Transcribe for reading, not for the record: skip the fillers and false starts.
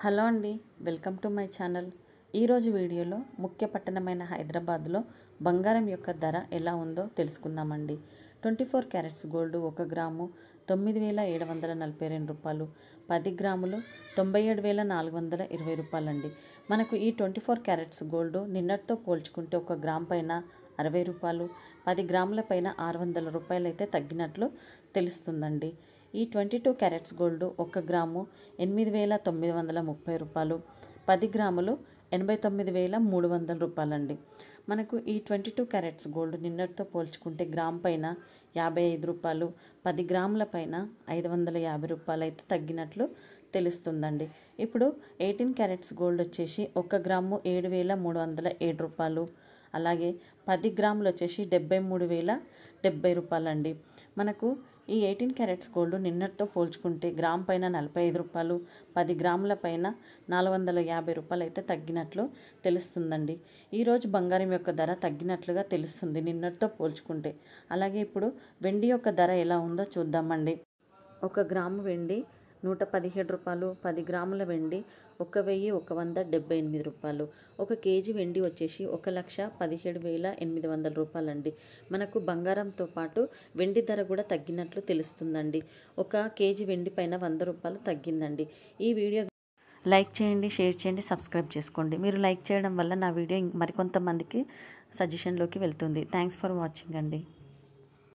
Hello అండి, welcome to my channel. ఈరోజు వీడియోలో ముఖ్య పట్టణమైన హైదరాబాద్లో బంగారం యొక్క ధర ఎలా ఉందో తెలుసుకుందామండి. 24 క్యారెట్స్ గోల్డ్ 1 గ్రాము 9,742 రూపాయలు, 10 గ్రాములు 97,420 రూపాయలండి. మనకు ఈ 24 క్యారెట్స్ గోల్డ్ నిన్నటితో పోల్చుకుంటే 1 గ్రామ్ పైన 60 రూపాయలు, 10 గ్రాముల పైన 600 రూపాయలు అయితే తగ్గినట్లు తెలుస్తుందండి. ఈ 22 క్యారెట్స్ గోల్డ్ 1 గ్రాము 8,930 రూపాయలు, 10 గ్రాములు 89,300 రూపాయలండి. మనకు ఈ 22 క్యారెట్స్ గోల్డ్ నిన్నటితో పోల్చుకుంటే గ్రామ్ పైన 55 రూపాయలు, 10 గ్రాముల పైన 550 రూపాయలు అయితే తగ్గినట్లు తెలుస్తుందండి. ఇప్పుడు 18 క్యారెట్స్ గోల్డ్ వచ్చేసి 1 గ్రాము 7,307 రూపాయలు, అలాగే 10 గ్రాములు వచ్చేసి 73,070 రూపాయలండి. మనకు ఈ 18 క్యారెట్స్ గోల్డ్ నిన్నటితో పోల్చుకుంటే గ్రామ్ పైన 45 రూపాయలు, 10 గ్రాముల పైన 450 రూపాయలు అయితే తగ్గినట్లు తెలుస్తుందండి. ఈరోజు బంగారం యొక్క ధర తగ్గినట్లుగా తెలుస్తుంది నిన్నటితో పోల్చుకుంటే. అలాగే ఇప్పుడు వెండి యొక్క ధర ఎలా ఉందో చూద్దామండి. 1 గ్రాము వెండి 117 రూపాయలు, 10 గ్రాముల వెండి 1,178 రూపాయలు, 1 కేజీ వెండి వచ్చేసి 1,17,800 రూపాయలండి. మనకు బంగారంతో పాటు వెండి ధర కూడా తగ్గినట్లు తెలుస్తుందండి. 1 కేజీ వెండి పైన 100 రూపాయలు తగ్గిందండి. ఈ వీడియో లైక్ చేయండి, షేర్ చేయండి, సబ్స్క్రైబ్ చేసుకోండి. మీరు లైక్ చేయడం వల్ల నా వీడియో మరికొంతమందికి సజెషన్లోకి వెళ్తుంది. థ్యాంక్స్ ఫర్ వాచింగ్ అండి.